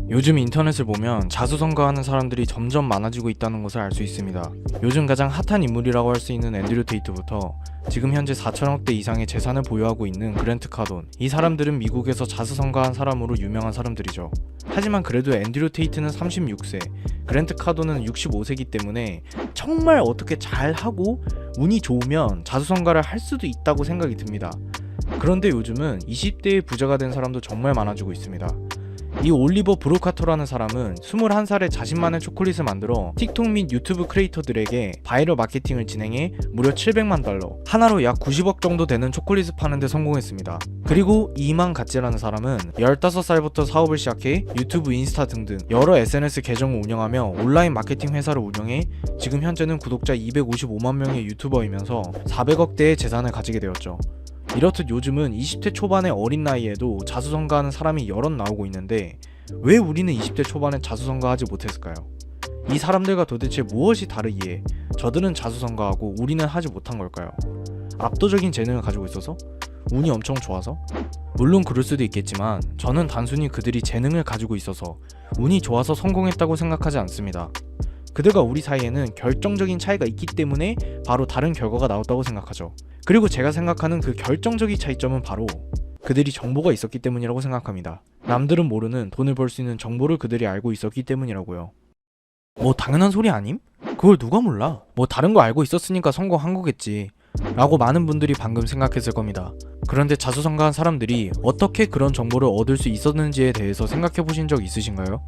요즘 인터넷을 보면 자수성가하는 사람들이 점점 많아지고 있다는 것을 알 수 있습니다. 요즘 가장 핫한 인물이라고 할 수 있는 앤드류 테이트부터 지금 현재 4천억대 이상의 재산을 보유하고 있는 그랜트 카돈, 이 사람들은 미국에서 자수성가한 사람으로 유명한 사람들이죠. 하지만 그래도 앤드류 테이트는 36세, 그랜트 카돈은 65세이기 때문에 정말 어떻게 잘하고 운이 좋으면 자수성가를 할 수도 있다고 생각이 듭니다. 그런데 요즘은 20대의 부자가 된 사람도 정말 많아지고 있습니다. 이 올리버 브로카터라는 사람은 21살에 자신만의 초콜릿을 만들어 틱톡 및 유튜브 크리에이터들에게 바이럴 마케팅을 진행해 무려 700만 달러, 하나로 약 90억 정도 되는 초콜릿을 파는데 성공했습니다. 그리고 이만 갓지라는 사람은 15살부터 사업을 시작해 유튜브, 인스타 등등 여러 SNS 계정을 운영하며 온라인 마케팅 회사를 운영해 지금 현재는 구독자 255만 명의 유튜버이면서 400억대의 재산을 가지게 되었죠. 이렇듯 요즘은 20대 초반의 어린 나이에도 자수성가하는 사람이 여럿 나오고 있는데 왜 우리는 20대 초반에 자수성가하지 못했을까요? 이 사람들과 도대체 무엇이 다르기에 저들은 자수성가하고 우리는 하지 못한 걸까요? 압도적인 재능을 가지고 있어서? 운이 엄청 좋아서? 물론 그럴 수도 있겠지만 저는 단순히 그들이 재능을 가지고 있어서 운이 좋아서 성공했다고 생각하지 않습니다. 그들과 우리 사이에는 결정적인 차이가 있기 때문에 바로 다른 결과가 나왔다고 생각하죠. 그리고 제가 생각하는 그 결정적인 차이점은 바로 그들이 정보가 있었기 때문이라고 생각합니다. 남들은 모르는 돈을 벌 수 있는 정보를 그들이 알고 있었기 때문이라고요. 뭐 당연한 소리 아님? 그걸 누가 몰라? 뭐 다른 거 알고 있었으니까 성공한 거겠지 라고 많은 분들이 방금 생각했을 겁니다. 그런데 자수성가한 사람들이 어떻게 그런 정보를 얻을 수 있었는지에 대해서 생각해 보신 적 있으신가요?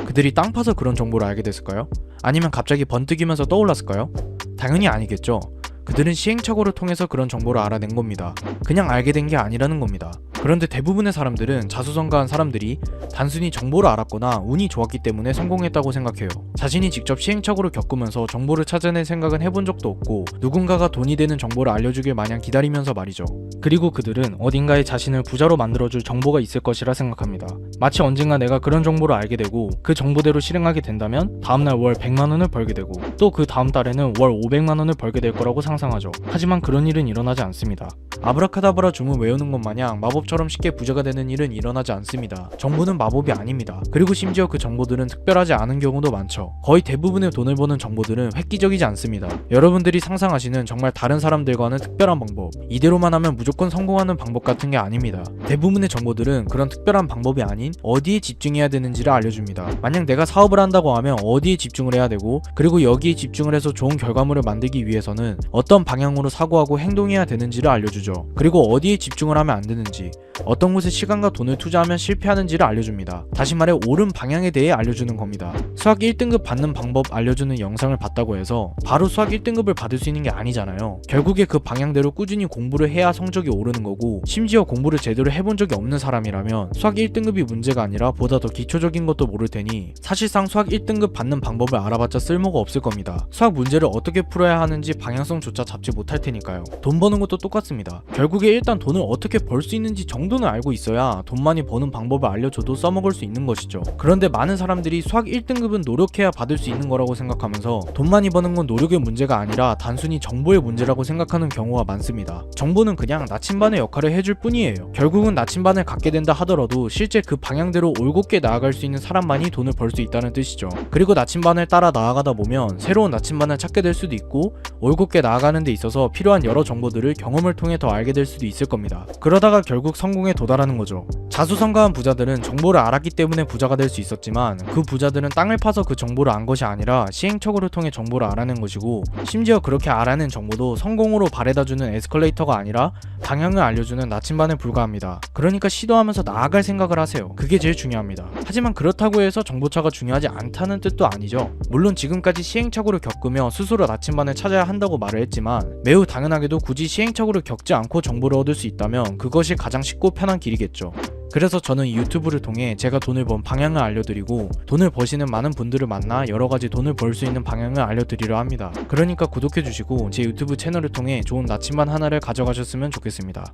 그들이 땅 파서 그런 정보를 알게 됐을까요? 아니면 갑자기 번뜩이면서 떠올랐을까요? 당연히 아니겠죠. 그들은 시행착오를 통해서 그런 정보를 알아낸 겁니다. 그냥 알게 된 게 아니라는 겁니다. 그런데 대부분의 사람들은 자수성가한 사람들이 단순히 정보를 알았거나 운이 좋았기 때문에 성공했다고 생각해요. 자신이 직접 시행착오를 겪으면서 정보를 찾아낼 생각은 해본 적도 없고 누군가가 돈이 되는 정보를 알려주길 마냥 기다리면서 말이죠. 그리고 그들은 어딘가에 자신을 부자로 만들어줄 정보가 있을 것이라 생각합니다. 마치 언젠가 내가 그런 정보를 알게 되고 그 정보대로 실행하게 된다면 다음날 월 100만원을 벌게 되고 또 그 다음 달에는 월 500만원을 벌게 될 거라고 상상하죠. 하지만 그런 일은 일어나지 않습니다. 아브라카다브라 주문 외우는 것 마냥 마법처럼 쉽게 부자가 되는 일은 일어나지 않습니다. 정보는 마법이 아닙니다. 그리고 심지어 그 정보들은 특별하지 않은 경우도 많죠. 거의 대부분의 돈을 버는 정보들은 획기적이지 않습니다. 여러분들이 상상하시는 정말 다른 사람들과는 특별한 방법, 이대로만 하면 무조건 성공하는 방법 같은 게 아닙니다. 대부분의 정보들은 그런 특별한 방법이 아닌 어디에 집중해야 되는지를 알려줍니다. 만약 내가 사업을 한다고 하면 어디에 집중을 해야 되고 그리고 여기에 집중을 해서 좋은 결과물을 만들기 위해서는 어떤 방향으로 사고하고 행동해야 되는지를 알려주죠. 그리고 어디에 집중을 하면 안 되는지, 어떤 곳에 시간과 돈을 투자하면 실패하는지를 알려줍니다. 다시 말해 옳은 방향에 대해 알려주는 겁니다. 수학 1등급 받는 방법 알려주는 영상을 봤다고 해서 바로 수학 1등급을 받을 수 있는 게 아니잖아요. 결국에 그 방향대로 꾸준히 공부를 해야 성적이 오르는 거고 심지어 공부를 제대로 해본 적이 없는 사람이라면 수학 1등급이 문제가 아니라 보다 더 기초적인 것도 모를 테니 사실상 수학 1등급 받는 방법을 알아봤자 쓸모가 없을 겁니다. 수학 문제를 어떻게 풀어야 하는지 방향성조차 잡지 못할 테니까요. 돈 버는 것도 똑같습니다. 결국에 일단 돈을 어떻게 벌 수 있는지 정도는 알고 있어야 돈 많이 버는 방법을 알려줘도 써먹을 수 있는 것이죠. 그런데 많은 사람들이 수학 1등급은 노력해야 받을 수 있는 거라고 생각하면서 돈 많이 버는 건 노력의 문제가 아니라 단순히 정보의 문제라고 생각하는 경우가 많습니다. 정보는 그냥 나침반의 역할을 해줄 뿐이에요. 결국은 나침반을 갖게 된다 하더라도 실제 그 방향대로 올곧게 나아갈 수 있는 사람만이 돈을 벌 수 있다는 뜻이죠. 그리고 나침반을 따라 나아가다 보면 새로운 나침반을 찾게 될 수도 있고 올곧게 나아가는 데 있어서 필요한 여러 정보들을 경험을 통해 더 알게 될 수도 있을 겁니다. 그러다가 결국 성공에 도달하는 거죠. 자수성가한 부자들은 정보를 알았기 때문에 부자가 될 수 있었지만 그 부자들은 땅을 파서 그 정보를 안 것이 아니라 시행착오를 통해 정보를 알아낸 것이고 심지어 그렇게 알아낸 정보도 성공으로 바래다주는 에스컬레이터가 아니라 방향을 알려주는 나침반에 불과합니다. 그러니까 시도하면서 나아갈 생각을 하세요. 그게 제일 중요합니다. 하지만 그렇다고 해서 정보차가 중요하지 않다는 뜻도 아니죠. 물론 지금까지 시행착오를 겪으며 스스로 나침반을 찾아야 한다고 말을 했지만 매우 당연하게도 굳이 시행착오를 겪지 않고 정보를 얻을 수 있다면 그것이 가장 쉽고 편한 길이겠죠. 그래서 저는 이 유튜브를 통해 제가 돈을 번 방향을 알려드리고 돈을 버시는 많은 분들을 만나 여러가지 돈을 벌 수 있는 방향을 알려드리려 합니다. 그러니까 구독해주시고 제 유튜브 채널을 통해 좋은 나침반 하나를 가져가셨으면 좋겠습니다.